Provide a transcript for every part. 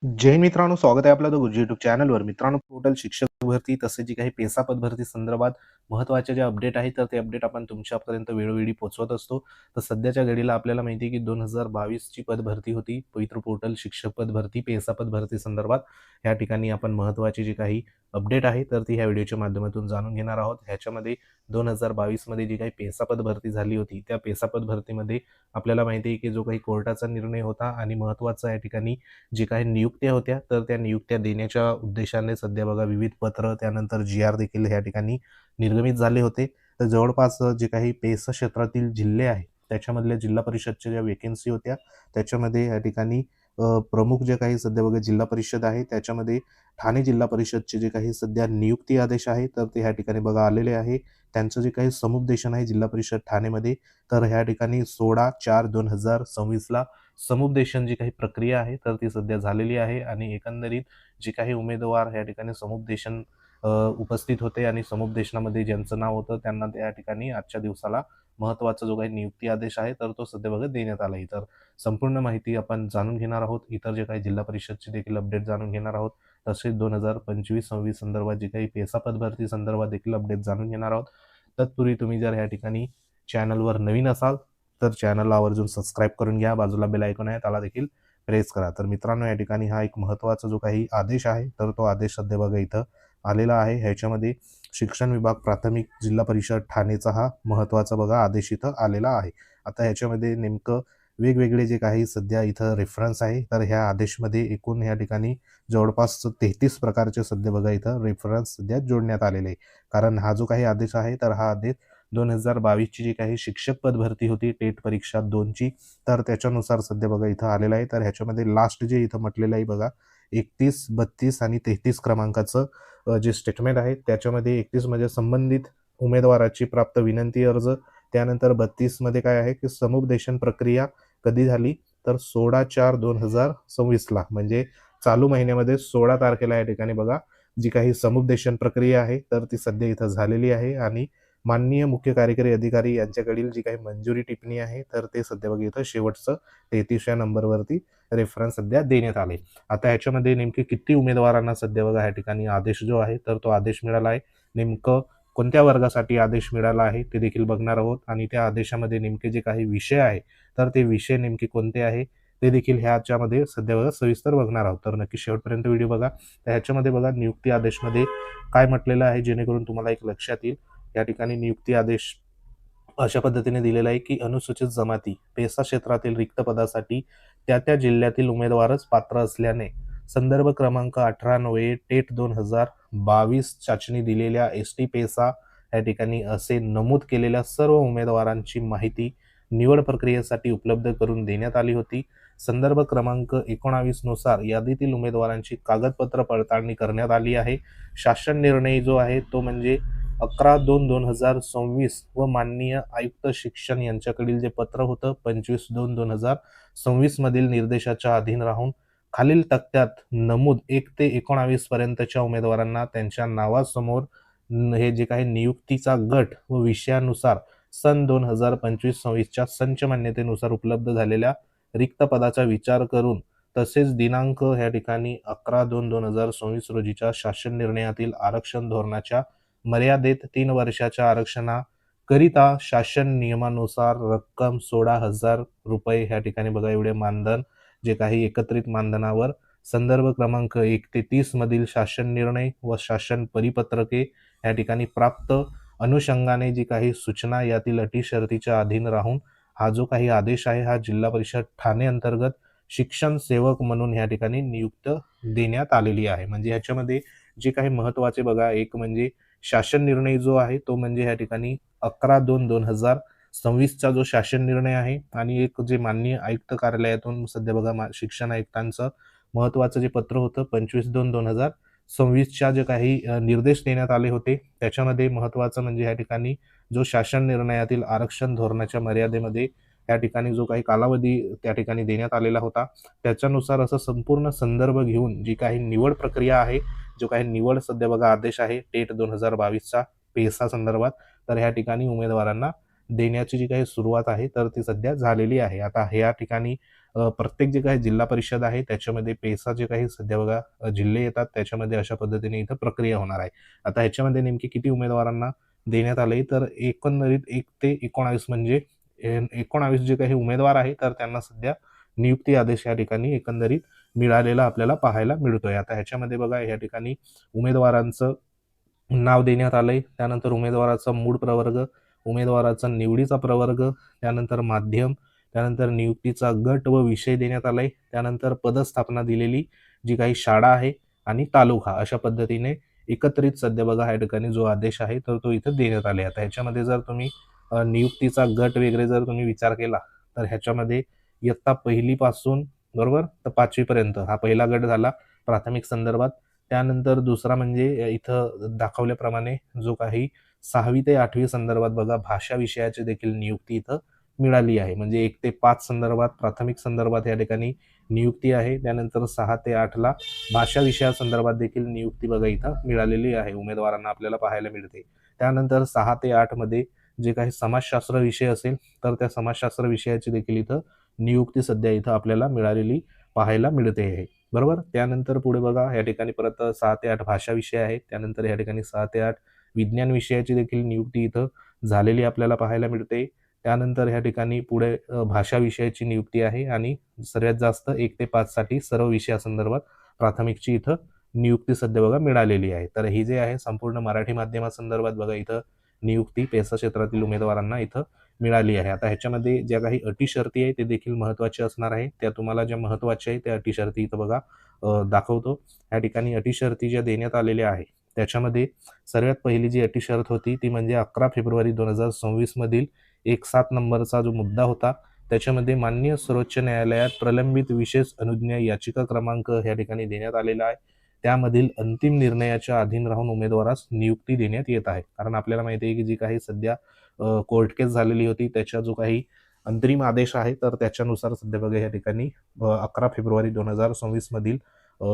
जय मित्रांनो, स्वागत आहे आपलं द गुरुजी यूट्यूब चॅनलवर. मित्रांनो, टोटल शिक्षक भरती तसेच जी काही पेसा पदभरती संदर्भात महत्त्वाचे जे अपडेट आहेत, तर ते अपडेट आपण तुमच्यापर्यंत वेळोवेळी पोहोचवत असतो. तर सध्याच्या घडीला आपल्याला माहिती आहे की 2022 ची पदभरती होती. पवित्र पोर्टल शिक्षक पदभरती, पेसा पदभरती संदर्भात या ठिकाणी आपण महत्त्वाची जी काही अपडेट आहे, तर ती ह्या व्हिडिओच्या माध्यमातून जाणून घेणार आहोत. ह्याच्यामध्ये 2022 मध्ये जी काही पेसा पदभरती झाली होती, त्या पेसा पदभरतीमध्ये आपल्याला माहिती आहे की जो काही कोर्टाचा निर्णय होता आणि महत्त्वाचा या ठिकाणी जे काही नियुक्त्या होत्या, तर त्या नियुक्त्या देण्याच्या उद्देशाने सध्या बघा विविध पत्र त्यानंतर जी-आर देखील या ठिकाणी निर्गमित झाले होते. तर जवळपास जे काही पेसा क्षेत्रातील जिल्हे आहेत, त्याच्यामधल्या जिल्हा परिषदच्या ज्या वेकेन्सी होत्या, त्याच्यामध्ये या ठिकाणी प्रमुख जे काही सध्या बघा जिल्हा परिषद आहे, त्याच्यामध्ये ठाणे जिल्हा परिषदचे जे काही सध्या नियुक्ती आदेश आहे, तर ते ह्या ठिकाणी बघा आलेले आहे. त्यांचं जे काही समुपदेशन आहे जिल्हा परिषद ठाणेमध्ये, तर ह्या ठिकाणी 16/4/2026 ला समुपदेशन जी काही प्रक्रिया आहे, तर ती सध्या झालेली आहे आणि एकंदरीत जे काही उमेदवार या ठिकाणी समुपदेशन उपस्थित होते आणि समुपदेशनामध्ये ज्यांचं नाव होतं त्यांना त्या ठिकाणी आजच्या दिवसाला महत्त्वाचा जो काही नियुक्ती आदेश आहे, तर तो सध्या बघा देण्यात आला आहे. तर संपूर्ण माहिती आपण जाणून घेणार आहोत. इतर जे काही जिल्हा परिषदचे देखील अपडेट जाणून घेणार आहोत. तसेच 2025-26 संदर्भात जी काही पेसा पदभरती संदर्भात देखील अपडेट जाणून घेणार आहोत. तत्पूर्वी तुम्ही जर या ठिकाणी चॅनलवर नवीन असाल तर चॅनलला आवर्जून सबस्क्राईब करून घ्या. बाजूला बेल आयकॉन आहे, त्याला देखील प्रेस करा. तर मित्रांनो, या ठिकाणी हा एक महत्त्वाचा जो काही आदेश आहे, तर तो आदेश सध्या बघा इथं आलेला आहे. ह्याच्यामध्ये शिक्षण विभाग प्राथमिक जिल्हा परिषद ठाणेचा हा महत्त्वाचा बघा आदेश इथं आलेला आहे. आता ह्याच्यामध्ये नेमकं वेगवेगळे जे काही सध्या इथं रेफरन्स आहे, तर ह्या आदेशमध्ये एकूण या ठिकाणी जवळपास 33 प्रकारचे सध्या बघा इथं रेफरन्स सध्या जोडण्यात आलेले आहे. कारण हा जो काही आदेश आहे, तर हा आदेश 2022 ची जी काही शिक्षक पद भरती होती टेट परीक्षा 2 ची, तर त्याच्यानुसार सध्या बघा इथं आलेलं आहे. तर ह्याच्यामध्ये लास्ट जे इथं म्हटलेलं आहे बघा 31, 32 आणि 33 क्रमांकाचं जे स्टेटमेंट आहे, त्याच्यामध्ये 31 म्हणजे संबंधित उमेदवाराची प्राप्त विनंती अर्ज, त्यानंतर 32 मध्ये काय आहे की समुपदेशन प्रक्रिया कधी झाली, तर 16/4/2026 ला, म्हणजे चालू महिन्यामध्ये 16 तारखेला या ठिकाणी बघा जी काही समुपदेशन प्रक्रिया आहे, तर ती सध्या इथं झालेली आहे आणि माननीय मुख्य कार्यकारी अधिकारी यांच्याकडील जी काही मंजुरी टिप्पणी आहे, तर ते सध्या बघा इथं शेवटचं 33व्या नंबरवरती रेफरन्स सध्या देण्यात आले. आता ह्याच्यामध्ये नेमके किती उमेदवारांना सध्या बघा ह्या ठिकाणी आदेश जो आहे, तर तो आदेश मिळाला आहे. नेमकं कोणत्या वर्गासाठी आदेश मिळाला आहे ते देखील बघणार आहोत आणि त्या आदेशामध्ये नेमके जे काही विषय आहे, तर ते विषय नेमके कोणते आहे ते देखील ह्याच्यामध्ये सध्या बघा सविस्तर बघणार आहोत. तर नक्की शेवटपर्यंत व्हिडिओ बघा. तर ह्याच्यामध्ये बघा नियुक्ती आदेशमध्ये काय म्हटलेलं आहे, जेणेकरून तुम्हाला एक लक्षात येईल. या ठिकाणी नियुक्ती आदेश अशा पद्धतीने दिलेला आहे की अनुसूचित जमाती पेसा क्षेत्रातील रिक्त पदासाठी त्या त्या जिल्ह्यातील उमेदवारच पात्र असल्याने संदर्भ क्रमांक 18/9 टेट 2022 चाचणी दिलेल्या एस-टी पेसा या ठिकाणी असे नमूद केलेल्या सर्व उमेदवारांची माहिती निवड प्रक्रियेसाठी उपलब्ध करून देण्यात आली होती. संदर्भ क्रमांक 19 नुसार यादीतील उमेदवारांची कागदपत्र पडताळणी करण्यात आली आहे. शासन निर्णय जो आहे तो म्हणजे 11/2/2026 व माननीय आयुक्त शिक्षण यांच्याकडील जे पत्र होतं 25/2/2026 मधील निर्देशाच्या अधीन राहून खालील तक्त्यात नमूद 1 ते 19 पर्यंतच्या उमेदवारांना त्यांच्या नावासमोर हे जे काही नियुक्तीचा गट व विषयानुसार सन 2025-26च्या संच मान्यतेनुसार उपलब्ध झालेल्या रिक्त पदाचा विचार करून तसेच दिनांक ह्या ठिकाणी 11/2/2026 रोजीच्या शासन निर्णयातील आरक्षण धोरणाच्या मर्यादेत 3 वर्षाच्या आरक्षणाकरिता शासन नियमानुसार रक्कम 16,000 रुपये ह्या ठिकाणी बघा एवढे मानधन जे काही एकत्रित मानधनावर संदर्भ क्रमांक 1 ते 30 मधील शासन निर्णय व शासन परिपत्रके या ठिकाणी प्राप्त अनुषंगाने जी काही सूचना यातील अटी शर्तीच्या अधीन राहून हा जो काही आदेश आहे हा जिल्हा परिषद ठाणे अंतर्गत शिक्षण सेवक म्हणून या ठिकाणी नियुक्त देण्यात आलेली आहे. म्हणजे ह्याच्यामध्ये जे काही महत्त्वाचे बघा, एक म्हणजे शासन निर्णय जो आहे तो म्हणजे या ठिकाणी 11/2/2026 चा जो शासन निर्णय आहे आणि एक जे माननीय आयुक्त कार्यालयातून सध्या बघा शिक्षण आयुक्तांचं महत्त्वाचं जे पत्र होतं 25/2/2026 च्या जे काही निर्देश देण्यात आले होते, त्याच्यामध्ये महत्त्वाचं म्हणजे या ठिकाणी जो शासन निर्णयातील आरक्षण धोरणाच्या मर्यादेमध्ये या ठिकाणी जो काही कालावधी त्या ठिकाणी देण्यात आलेला होता, त्याच्यानुसार असं संपूर्ण संदर्भ घेऊन जी काही निवड प्रक्रिया आहे, जो काही निवड सध्या बघा आदेश आहे टेट 2022चा पेसा संदर्भात, तर ह्या ठिकाणी उमेदवारांना देण्याची जी काही सुरुवात आहे तर ती सध्या झालेली आहे. आता ह्या ठिकाणी प्रत्येक जे काही जिल्हा परिषद आहे त्याच्यामध्ये पेसा जे काही सध्या बघा जिल्हे येतात त्याच्यामध्ये अशा पद्धतीने इथं प्रक्रिया होणार आहे. आता ह्याच्यामध्ये नेमकी किती उमेदवारांना देण्यात आले, तर एकंदरीत 1 ते 19 म्हणजे 19 जे काही उमेदवार आहे तर त्यांना सध्या नियुक्ती आदेश या ठिकाणी एकंदरीत मिळालेला आपल्याला पाहायला मिळतोय. आता ह्याच्यामध्ये बघा या ठिकाणी उमेदवारांचं नाव देण्यात आलंय, त्यानंतर उमेदवाराचा मूळ प्रवर्ग, उमेदवाराचा निवडीचा प्रवर्ग, त्यानंतर माध्यम, त्यानंतर नियुक्तीचा गट व विषय देण्यात आलाय, त्यानंतर पदस्थापना दिलेली जी काही शाळा आहे आणि तालुका अशा पद्धतीने एकत्रित सध्या बघा या ठिकाणी जो आदेश आहे तर तो इथं देण्यात आले. आता ह्याच्यामध्ये जर तुम्ही नियुक्तीचा गट वगैरे जर तुम्ही विचार केला तर ह्याच्यामध्ये इयत्ता 1ली पासून बरोबर तर 5वी पर्यंत हा पहिला गट झाला प्राथमिक संदर्भात. त्यानंतर दुसरा म्हणजे इथं दाखवल्याप्रमाणे जो काही 6वी ते 8वी संदर्भात बघा भाषा विषयाची देखील नियुक्ती इथं मिळाली आहे. म्हणजे 1 ते 5 संदर्भात प्राथमिक संदर्भात या ठिकाणी नियुक्ती आहे. त्यानंतर 6 ते 8ला भाषा विषयासंदर्भात देखील नियुक्ती बघा इथं मिळालेली आहे उमेदवारांना आपल्याला पाहायला मिळते. त्यानंतर 6 ते 8 मध्ये जे काही समाजशास्त्र विषय असेल तर त्या समाजशास्त्र विषयाची देखील इथं नियुक्ती सध्या इथं आपल्याला मिळालेली पाहायला मिळते आहे. बरोबर. त्यानंतर पुढे बघा या ठिकाणी परत 6 ते 8 भाषा विषय आहे. त्यानंतर या ठिकाणी 6 ते 8 विज्ञान विषयाची देखील नियुक्ती इथं झालेली आपल्याला पाहायला मिळते. त्यानंतर ह्या ठिकाणी पुढे भाषा विषयाची नियुक्ती आहे आणि सर्वात जास्त 1 ते 5 साठी सर्व विषयासंदर्भात प्राथमिकची इथं नियुक्ती सध्या बघा मिळालेली आहे. तर ही जे आहे संपूर्ण मराठी माध्यमासंदर्भात बघा इथं नियुक्ती पेसा क्षेत्रातील उमेदवारांना इथं मिळाली आहे. आता ह्याच्यामध्ये ज्या काही अटी शर्ती आहे ते देखील महत्त्वाचे असणार आहे. त्या तुम्हाला ज्या महत्त्वाच्या आहे त्या अटी शर्ती इथं बघा दाखवतो. या ठिकाणी अटी शर्ती ज्या देण्यात आलेल्या आहे त्याच्यामध्ये सर्वात पहिली जी अटी शर्त होती ती म्हणजे 11 फेब्रुवारी 2026 मधील 1/7 नंबरचा जो मुद्दा होता त्याच्यामध्ये माननीय सर्वोच्च न्यायालयात प्रलंबित विशेष अनुज्ञा याचिका क्रमांक या ठिकाणी देण्यात आलेला आहे. त्यामधील अंतिम निर्णयाच्या अधीन राहून उमेदवारास नियुक्ती देण्यात येत आहे. कारण आपल्याला माहिती आहे की जी काही सध्या कोर्ट केस झालेली होती त्याच्या जो काही अंतरिम आदेश आहे तर त्याच्यानुसार सध्या बघा या ठिकाणी 11 फेब्रुवारी 2026 मधील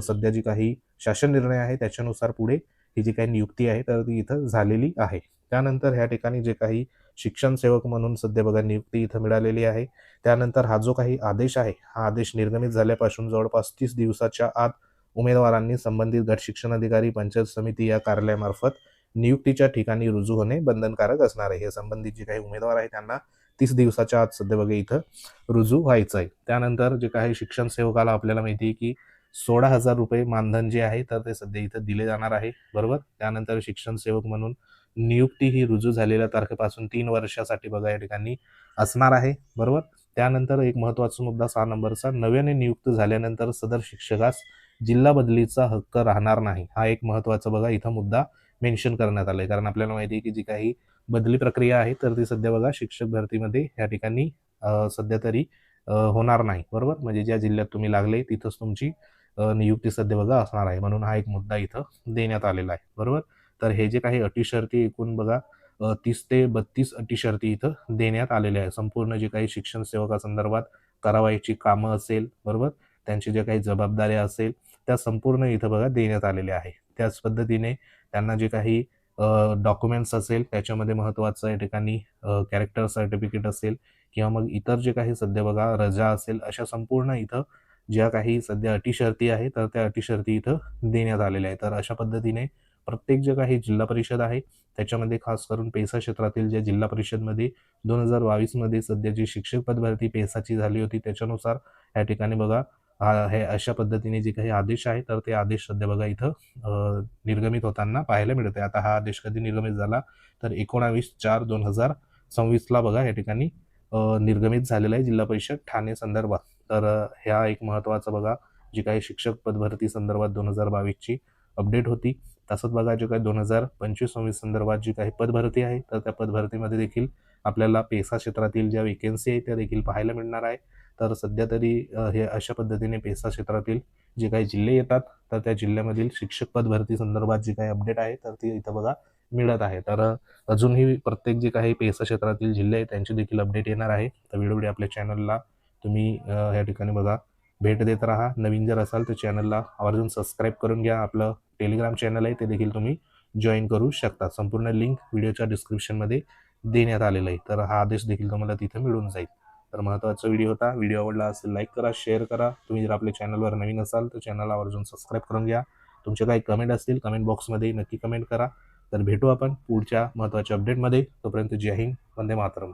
सध्या जी काही शासन निर्णय आहे त्याच्यानुसार पुढे ही जी काही नियुक्ती आहे तर ती इथं झालेली आहे. त्यानंतर ह्या ठिकाणी जे काही शिक्षण सेवक म्हणून सध्या बघा नियुक्ती इथं मिळालेली आहे. त्यानंतर हा जो काही आदेश आहे हा आदेश निर्गमित झाल्यापासून जवळपास 30 दिवसाच्या आत उमेदवारांनी संबंधित गट शिक्षण अधिकारी पंचायत समिती या कार्यालयामार्फत नियुक्तीच्या ठिकाणी रुजू होणे बंधनकारक असणार आहे. हे संबंधित जे काही उमेदवार आहे त्यांना 30 दिवसाच्या आत सध्या बघा इथं रुजू व्हायचं आहे. त्यानंतर जे काही शिक्षण सेवकाला आपल्याला माहिती आहे की 16,000 रुपये मानधन जे आहे तर ते सध्या इथं दिले जाणार आहे. बरोबर. त्यानंतर शिक्षण सेवक म्हणून नियुक्ती ही रुजू झालेल्या तारखेपासून 3 वर्षासाठी बघा या ठिकाणी असणार आहे. बरोबर. त्यानंतर एक महत्त्वाचा मुद्दा 6 नंबरचा नव्याने नियुक्त झाल्यानंतर सदर शिक्षकास जिल्हा बदलीचा हक्क राहणार नाही. हा एक महत्त्वाचा बघा इथं मुद्दा मेन्शन करण्यात आलाय. कारण आपल्याला माहिती आहे की जी काही बदली प्रक्रिया आहे तर ती सध्या बघा शिक्षक भरतीमध्ये या ठिकाणी सध्या तरी होणार नाही. बरोबर. म्हणजे ज्या जिल्ह्यात तुम्ही लागले तिथंच तुमची नियुक्ती सध्या बघा असणार आहे. म्हणून हा एक मुद्दा इथं देण्यात आलेला आहे. बरोबर. तर हे जे काही अटी शर्ती एकूण बघा 30 ते 32 अटी शर्ती इथं देण्यात आलेल्या आहे. संपूर्ण जे काही शिक्षण सेवकासंदर्भात करावयाची कामं असेल बरोबर त्यांची ज्या काही जबाबदाऱ्या असेल त्या संपूर्ण इथं बघा देण्यात आलेल्या आहे. त्याच पद्धतीने त्यांना जे काही डॉक्युमेंट्स असेल त्याच्यामध्ये महत्त्वाचं या ठिकाणी कॅरेक्टर सर्टिफिकेट असेल किंवा मग इतर जे काही सध्या बघा रजा असेल अशा संपूर्ण इथं ज्या काही सध्या अटी शर्ती आहे तर त्या अटी शर्ती इथं देण्यात आलेल्या आहेत. तर अशा पद्धतीने प्रत्येक जे काही जिल्हा परिषद आहे त्याच्यामध्ये खास करून पेसा क्षेत्रातील ज्या जिल्हा परिषदमध्ये 2022 मध्ये सध्या जी शिक्षक पद भरती पेसाची झाली होती त्याच्यानुसार या ठिकाणी बघा हे अशा पद्धतीने जे काही आदेश आहे तर ते आदेश सध्या बघा इथं निर्गमित होताना पाहायला मिळते. आता हा आदेश कधी निर्गमित झाला तर 19/4/2026 ला बघा या ठिकाणी निर्गमित झालेला आहे जिल्हा परिषद ठाणे संदर्भात. तर ह्या एक महत्त्वाचा बघा जी काही शिक्षक पद भरती संदर्भात 2022 ची अपडेट होती. तसंच बघा जे काही 2025-26 संदर्भात जी काही पद भरती आहे तर त्या पद भरतीमध्ये देखील आपल्याला पेसा क्षेत्रातील ज्या वेकेन्सी आहे त्या देखील पाहायला मिळणार आहे. तर सध्या तरी हे अशा पद्धतीने पेसा क्षेत्रातील जे काही जिल्हे येतात तर त्या जिल्ह्यामधील शिक्षक पद भरती संदर्भात जी काही अपडेट आहे तर ती इथं बघा मिळत आहे. तर अजूनही प्रत्येक जे काही पेसा क्षेत्रातील जिल्हे आहेत त्यांची देखील अपडेट येणार आहे. तर वेळोवेळी आपल्या चॅनलला तुम्ही या ठिकाणी बघा भेट देत राहा. नवीन जर असाल तर चॅनलला आवर्जून सबस्क्राईब करून घ्या. आपलं टेलिग्राम चॅनल आहे ते देखील तुम्ही जॉईन करू शकता. संपूर्ण लिंक व्हिडिओच्या डिस्क्रिप्शनमध्ये देण्यात आलेलं आहे. तर हा आदेश देखील तुम्हाला तिथे मिळून जाईल. तर महत्त्वाचा व्हिडिओ होता. व्हिडिओ आवडला असेल लाईक करा, शेअर करा. तुम्ही जर आपल्या चॅनलवर नवीन असाल तर चॅनलला आवर्जून सबस्क्राईब करून घ्या. तुमचे काही कमेंट असतील कमेंट बॉक्समध्ये नक्की कमेंट करा. तर भेटू आपण पुढच्या महत्त्वाच्या अपडेटमध्ये. तोपर्यंत जय हिंद, वंदे मातरम.